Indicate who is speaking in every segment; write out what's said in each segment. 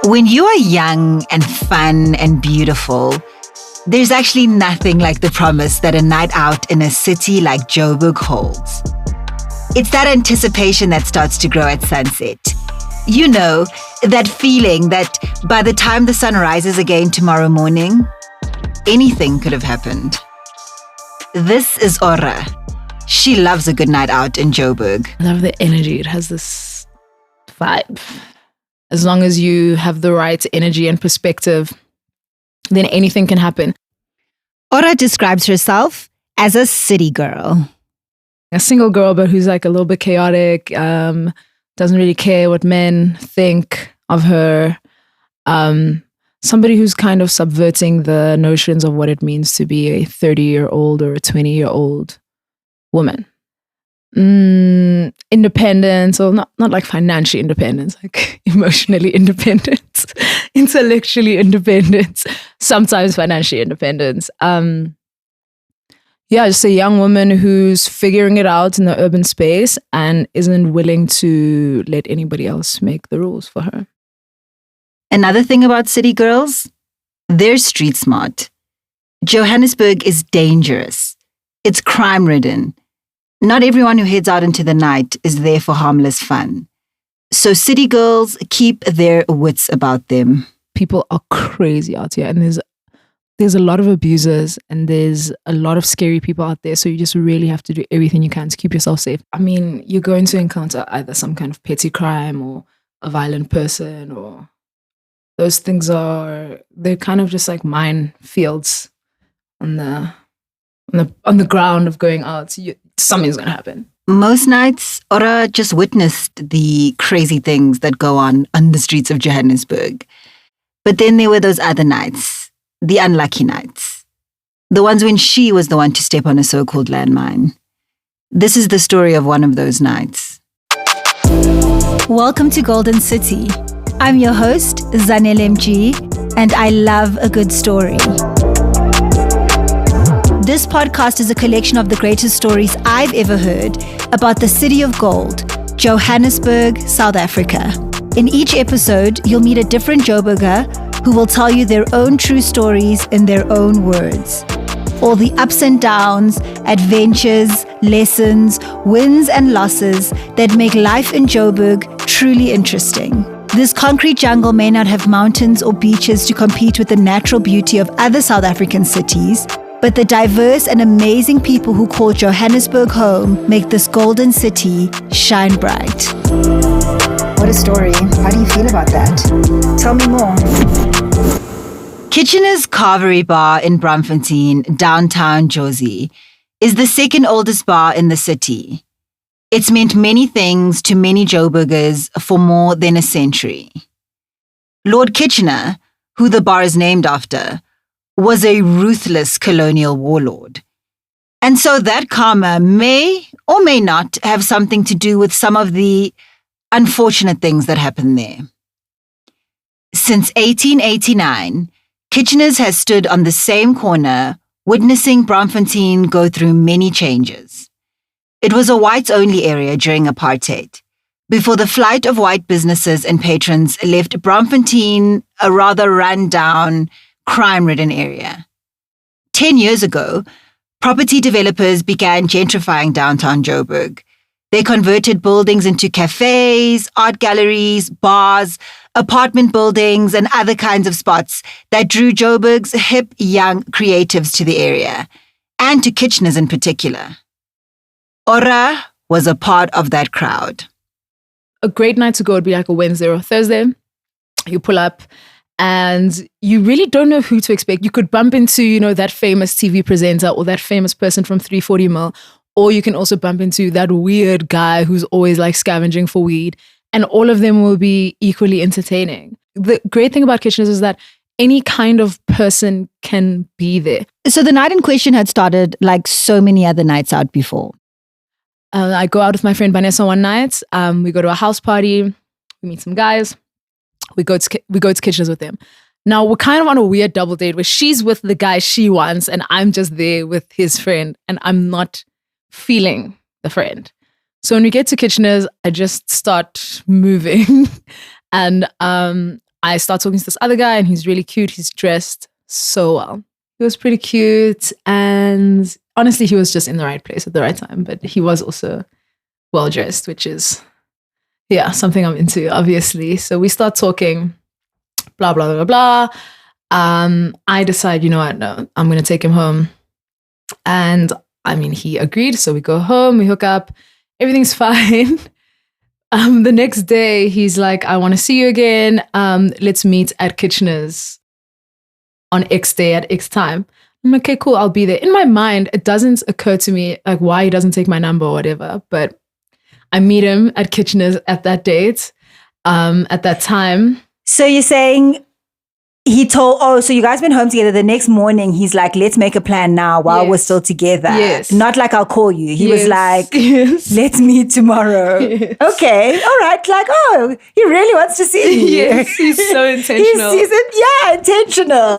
Speaker 1: When you are young and fun and beautiful, there's actually nothing like the promise that a night out in a city like Joburg holds. It's that anticipation that starts to grow at sunset. You know, that feeling that by the time the sun rises again tomorrow morning, anything could have happened. This is Ora. She loves a good night out in Joburg.
Speaker 2: I love the energy. It has this vibe. As long as you have the right energy and perspective, then anything can happen.
Speaker 1: Ora describes herself as a city girl.
Speaker 2: A single girl, but who's like a little bit chaotic, doesn't really care what men think of her. Somebody who's kind of subverting the notions of what it means to be a 30-year-old or a 20-year-old woman. Independence, or not like financially independence, like emotionally independence, intellectually independence, sometimes financially independence. Just a young woman who's figuring it out in the urban space and isn't willing to let anybody else make the rules for her.
Speaker 1: Another thing about city girls, they're street smart. Johannesburg is dangerous. It's crime-ridden. Not everyone who heads out into the night is there for harmless fun. So city girls keep their wits about them.
Speaker 2: People are crazy out here, and there's a lot of abusers and there's a lot of scary people out there. So you just really have to do everything you can to keep yourself safe. I mean, you're going to encounter either some kind of petty crime or a violent person, or those things they're kind of just like minefields on the ground of going out. Something's going to happen.
Speaker 1: Most nights, Ora just witnessed the crazy things that go on the streets of Johannesburg. But then there were those other nights, the unlucky nights, the ones when she was the one to step on a so-called landmine. This is the story of one of those nights. Welcome to Golden City. I'm your host, Zanele MG, and I love a good story. This podcast is a collection of the greatest stories I've ever heard about the city of gold, Johannesburg, South Africa. In each episode, you'll meet a different Joburger who will tell you their own true stories in their own words. All the ups and downs, adventures, lessons, wins and losses that make life in Joburg truly interesting. This concrete jungle may not have mountains or beaches to compete with the natural beauty of other South African cities, but the diverse and amazing people who call Johannesburg home make this golden city shine bright. What a story. How do you feel about that? Tell me more. Kitchener's Carvery Bar in Braamfontein, downtown Jozi, is the second oldest bar in the city. It's meant many things to many Joburgers for more than a century. Lord Kitchener, who the bar is named after, was a ruthless colonial warlord. And so that karma may or may not have something to do with some of the unfortunate things that happened there. Since 1889, Kitchener's has stood on the same corner, witnessing Braamfontein go through many changes. It was a whites-only area during apartheid, before the flight of white businesses and patrons left Braamfontein a rather run-down, crime-ridden area. 10 years ago, property developers began gentrifying downtown Joburg. They converted buildings into cafes, art galleries, bars, apartment buildings, and other kinds of spots that drew Joburg's hip, young creatives to the area, and to Kitchener's in particular. Ora was a part of that crowd.
Speaker 2: A great night to go would be like a Wednesday or a Thursday. You pull up, and you really don't know who to expect. You could bump into, that famous TV presenter or that famous person from 340ml, or you can also bump into that weird guy who's always like scavenging for weed, and all of them will be equally entertaining. The great thing about Kitchener's is that any kind of person can be there.
Speaker 1: So the night in question had started like so many other nights out before.
Speaker 2: I go out with my friend Vanessa one night. We go to a house party. We meet some guys. We go to Kitchener's with them. Now, we're kind of on a weird double date where she's with the guy she wants and I'm just there with his friend and I'm not feeling the friend. So when we get to Kitchener's, I just start moving and I start talking to this other guy and he's really cute. He's dressed so well. He was pretty cute. And honestly, he was just in the right place at the right time. But he was also well dressed, which is, yeah, something I'm into, obviously. So we start talking, blah, blah, blah, blah. I decide, you know what, no, I'm going to take him home. And I mean, he agreed. So we go home, we hook up, everything's fine. The next day, he's like, I want to see you again. Let's meet at Kitchener's on X day at X time. I'm like, okay, cool, I'll be there. In my mind, it doesn't occur to me like why he doesn't take my number or whatever. But I meet him at Kitchener's at that date, at that time.
Speaker 1: So you're saying so you guys went home together. The next morning, he's like, let's make a plan now while we're still together.
Speaker 2: Yes.
Speaker 1: Not like I'll call you. He was like,
Speaker 2: yes.
Speaker 1: let's meet tomorrow.
Speaker 2: Yes.
Speaker 1: Okay. All right. Like, oh, he really wants to see me.
Speaker 2: Yes, he's so intentional.
Speaker 1: Intentional.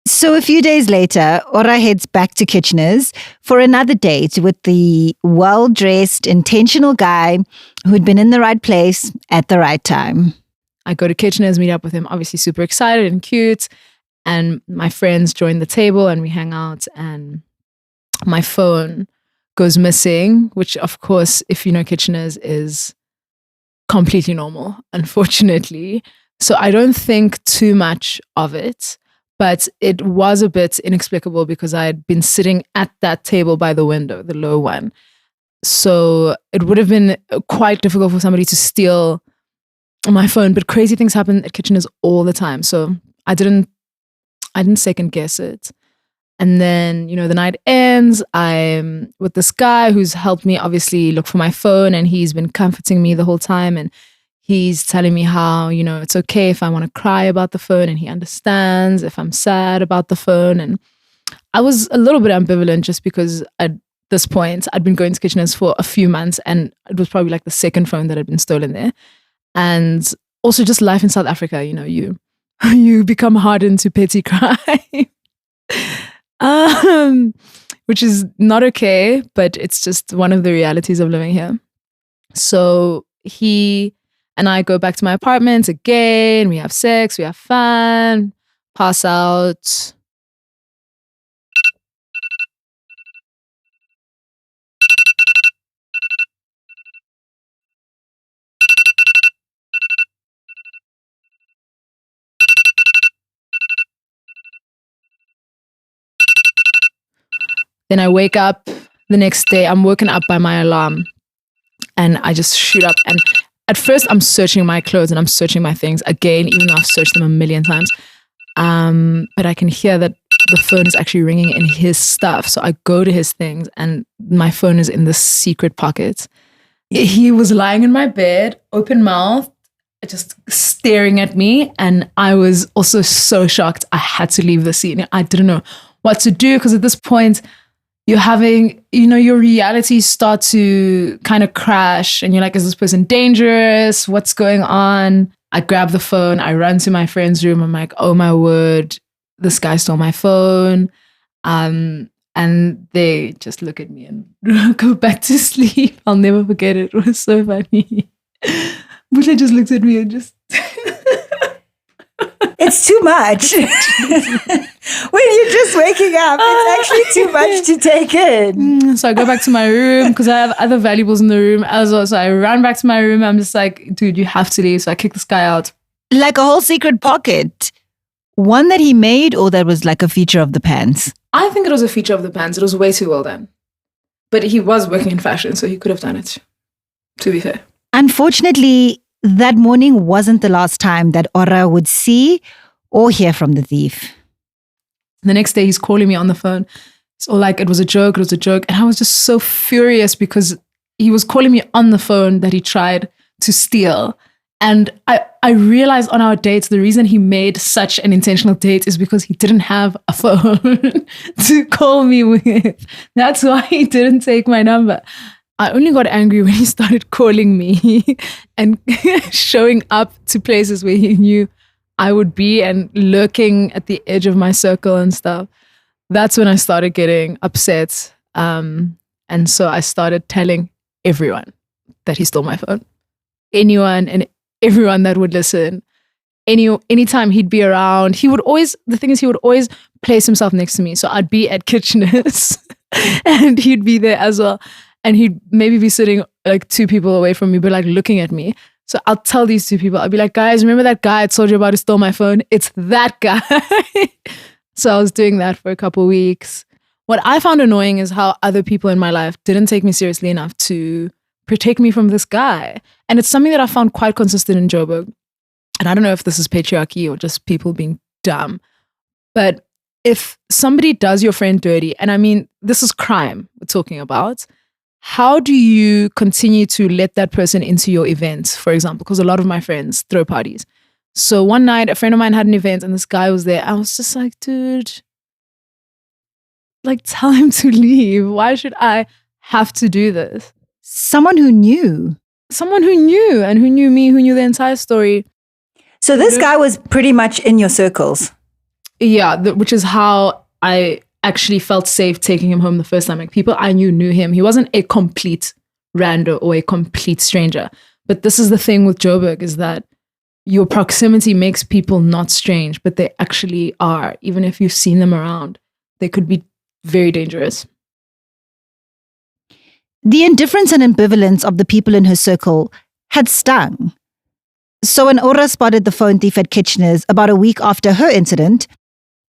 Speaker 1: So a few days later, Ora heads back to Kitchener's for another date with the well-dressed, intentional guy who had been in the right place at the right time.
Speaker 2: I go to Kitchener's, meet up with him, obviously super excited and cute. And my friends join the table and we hang out and my phone goes missing, which of course, if you know Kitchener's, is completely normal, unfortunately. So I don't think too much of it. But it was a bit inexplicable because I had been sitting at that table by the window, the low one. So it would have been quite difficult for somebody to steal my phone. But crazy things happen at Kitchener's all the time. So I didn't second guess it. And then, you know, the night ends. I'm with this guy who's helped me obviously look for my phone, and he's been comforting me the whole time. And he's telling me how, you know, it's okay if I want to cry about the phone, and he understands if I'm sad about the phone. And I was a little bit ambivalent just because at this point I'd been going to Kitchener's for a few months and it was probably like the second phone that had been stolen there. And also just life in South Africa, you know, you become hardened to petty crime, which is not okay, but it's just one of the realities of living here. So he and I go back to my apartment again. We have sex, we have fun, pass out. Then I wake up the next day. I'm woken up by my alarm and I just shoot up. And at first I'm searching my clothes and I'm searching my things again, even though I've searched them a million times. But I can hear that the phone is actually ringing in his stuff. So I go to his things and my phone is in this secret pocket. He was lying in my bed, open mouth, just staring at me. And I was also so shocked. I had to leave the scene. I didn't know what to do because at this point, you're having, you know, your realities start to kind of crash and you're like, is this person dangerous? What's going on? I grab the phone. I run to my friend's room. I'm like, oh my word, this guy stole my phone. And they just look at me and go back to sleep. I'll never forget it. It was so funny. Busha just looks at me and just...
Speaker 1: It's too much. When you're just waking up, it's actually too much to take in.
Speaker 2: So I go back to my room because I have other valuables in the room as well. So I ran back to my room. I'm just like, dude, you have to leave. So I kick this guy out.
Speaker 1: Like a whole secret pocket. One that he made or that was like a feature of the pants?
Speaker 2: I think it was a feature of the pants. It was way too well done. But he was working in fashion, so he could have done it, to be fair.
Speaker 1: Unfortunately, that morning wasn't the last time that Ora would see or hear from the thief.
Speaker 2: The next day, he's calling me on the phone. It's all like, it was a joke. And I was just so furious because he was calling me on the phone that he tried to steal. And I realized on our dates, the reason he made such an intentional date is because he didn't have a phone to call me with. That's why he didn't take my number. I only got angry when he started calling me and showing up to places where he knew I would be and lurking at the edge of my circle and stuff. That's when I started getting upset. And so I started telling everyone that he stole my phone. Anyone and everyone that would listen. anytime he'd be around, he would always place himself next to me. So I'd be at Kitchener's and he'd be there as well. And he'd maybe be sitting like 2 people away from me, but like looking at me. So I'll tell these 2 people, I'll be like, guys, remember that guy I told you about who stole my phone? It's that guy. So I was doing that for a couple of weeks. What I found annoying is how other people in my life didn't take me seriously enough to protect me from this guy. And it's something that I found quite consistent in Joburg. And I don't know if this is patriarchy or just people being dumb. But if somebody does your friend dirty, and I mean, this is crime we're talking about, how do you continue to let that person into your event, for example? Because a lot of my friends throw parties. So one night, a friend of mine had an event and this guy was there. I was just like, dude, like, tell him to leave. Why should I have to do this?
Speaker 1: Someone who knew.
Speaker 2: Someone who knew and who knew me, who knew the entire story.
Speaker 1: So this guy was pretty much in your circles.
Speaker 2: Yeah, which is how I actually felt safe taking him home the first time. Like, people I knew him. He wasn't a complete rando or a complete stranger. But this is the thing with Joburg, is that your proximity makes people not strange, but they actually are. Even if you've seen them around, they could be very dangerous.
Speaker 1: The indifference and ambivalence of the people in her circle had stung. So when Ora spotted the phone thief at Kitchener's about a week after her incident,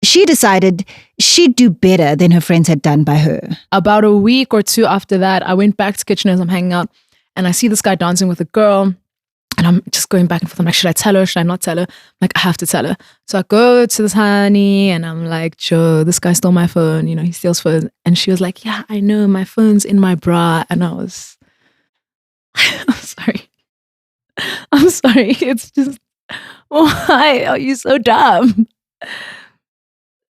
Speaker 1: she decided she'd do better than her friends had done by her.
Speaker 2: About a week or 2 after that, I went back to Kitchener's. I'm hanging out and I see this guy dancing with a girl. And I'm just going back and forth. I'm like, should I tell her? Should I not tell her? I'm like, I have to tell her. So I go to this honey and I'm like, Joe, this guy stole my phone. You know, he steals phones. And she was like, yeah, I know. My phone's in my bra. And I was, I'm sorry. I'm sorry. It's just, why are you so dumb?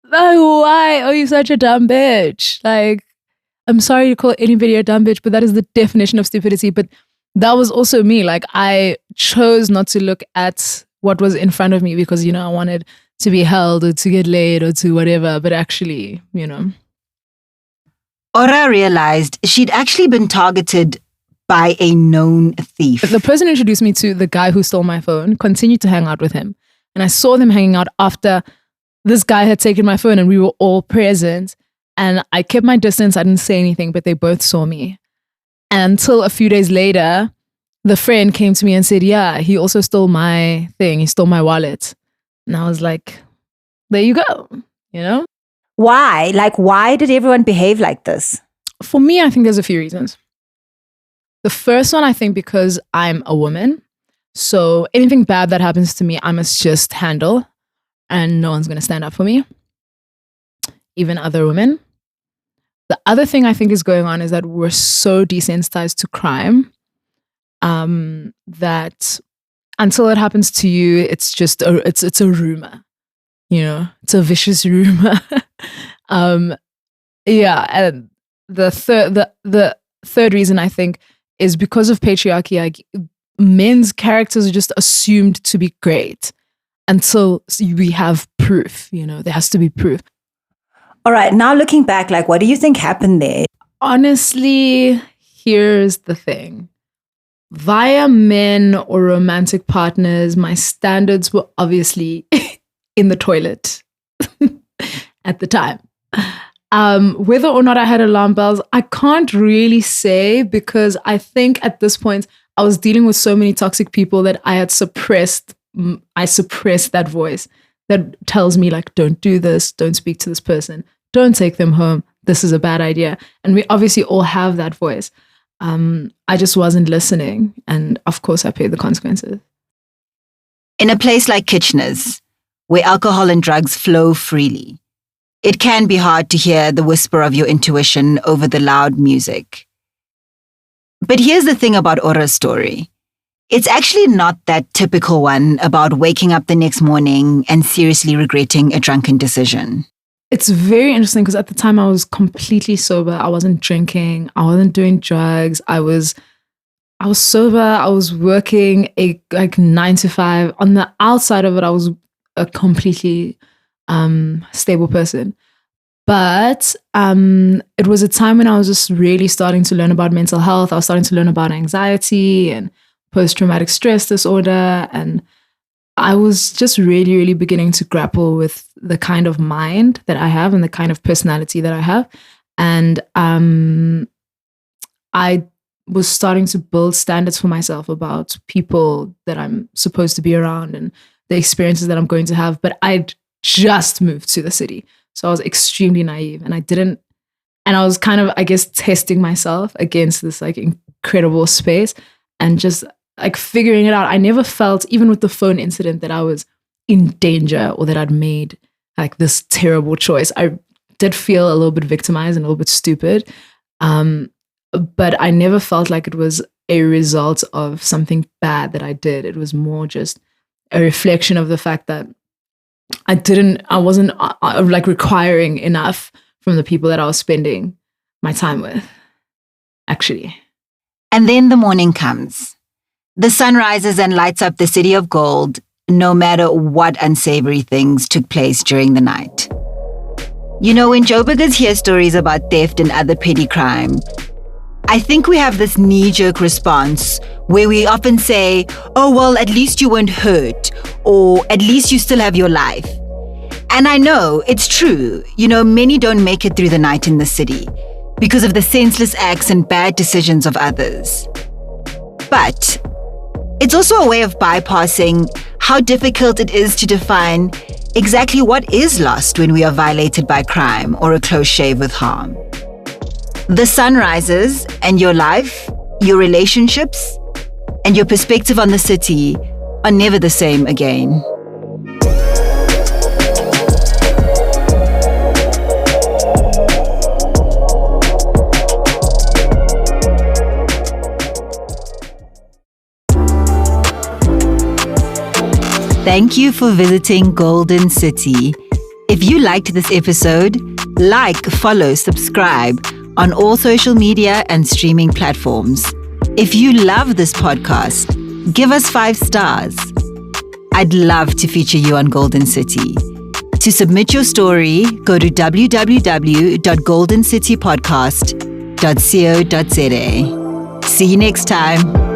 Speaker 2: Like, why are you such a dumb bitch? Like, I'm sorry to call anybody a dumb bitch, but that is the definition of stupidity. But that was also me. Like, I chose not to look at what was in front of me because, you know, I wanted to be held or to get laid or to whatever. But actually, you know.
Speaker 1: Ora realized she'd actually been targeted by a known thief.
Speaker 2: The person who introduced me to the guy who stole my phone continued to hang out with him. And I saw them hanging out after this guy had taken my phone and we were all present. And I kept my distance. I didn't say anything, but they both saw me. Until a few days later, the friend came to me and said, yeah, he also stole my thing. He stole my wallet. And I was like, there you go, you know?
Speaker 1: Why? Like, why did everyone behave like this?
Speaker 2: For me, I think there's a few reasons. The first one, I think because I'm a woman. So anything bad that happens to me, I must just handle. And no one's going to stand up for me. Even other women. The other thing I think is going on is that we're so desensitized to crime that until it happens to you, it's just it's a rumor, you know, it's a vicious rumor. Yeah, and the third reason I think is because of patriarchy. Like, men's characters are just assumed to be great until we have proof. You know, there has to be proof.
Speaker 1: All right, now looking back, like, what do you think happened there?
Speaker 2: Honestly, here's the thing. Via men or romantic partners, my standards were obviously in the toilet at the time. Whether or not I had alarm bells, I can't really say, because I think at this point I was dealing with so many toxic people that I suppressed that voice that tells me, like, don't do this, don't speak to this person, don't take them home, this is a bad idea. And we obviously all have that voice. I just wasn't listening. And of course, I paid the consequences.
Speaker 1: In a place like Kitchener's, where alcohol and drugs flow freely, it can be hard to hear the whisper of your intuition over the loud music. But here's the thing about Ora's story. It's actually not that typical one about waking up the next morning and seriously regretting a drunken decision.
Speaker 2: It's very interesting because at the time I was completely sober. I wasn't drinking. I wasn't doing drugs. I was sober. I was working a 9 to 5. On the outside of it, I was a completely stable person. But it was a time when I was just really starting to learn about mental health. I was starting to learn about anxiety and post-traumatic stress disorder. And I was just really, really beginning to grapple with the kind of mind that I have and the kind of personality that I have. And I was starting to build standards for myself about people that I'm supposed to be around and the experiences that I'm going to have. But I'd just moved to the city. So I was extremely naive, and I was kind of, I guess, testing myself against this like incredible space and just like figuring it out. I never felt, even with the phone incident, that I was in danger or that I'd made like this terrible choice. I did feel a little bit victimized and a little bit stupid. But I never felt like it was a result of something bad that I did. It was more just a reflection of the fact that I wasn't like requiring enough from the people that I was spending my time with, actually.
Speaker 1: And then the morning comes. The sun rises and lights up the city of gold, no matter what unsavory things took place during the night. You know, when Joburgers hear stories about theft and other petty crime, I think we have this knee-jerk response where we often say, oh, well, at least you weren't hurt, or at least you still have your life. And I know it's true. You know, many don't make it through the night in the city because of the senseless acts and bad decisions of others. But it's also a way of bypassing how difficult it is to define exactly what is lost when we are violated by crime or a close shave with harm. The sun rises and your life, your relationships, and your perspective on the city are never the same again. Thank you for visiting Golden City. If you liked this episode, like, follow, subscribe on all social media and streaming platforms. If you love this podcast, give us 5 stars. I'd love to feature you on Golden City. To submit your story, go to www.goldencitypodcast.co.za. See you next time.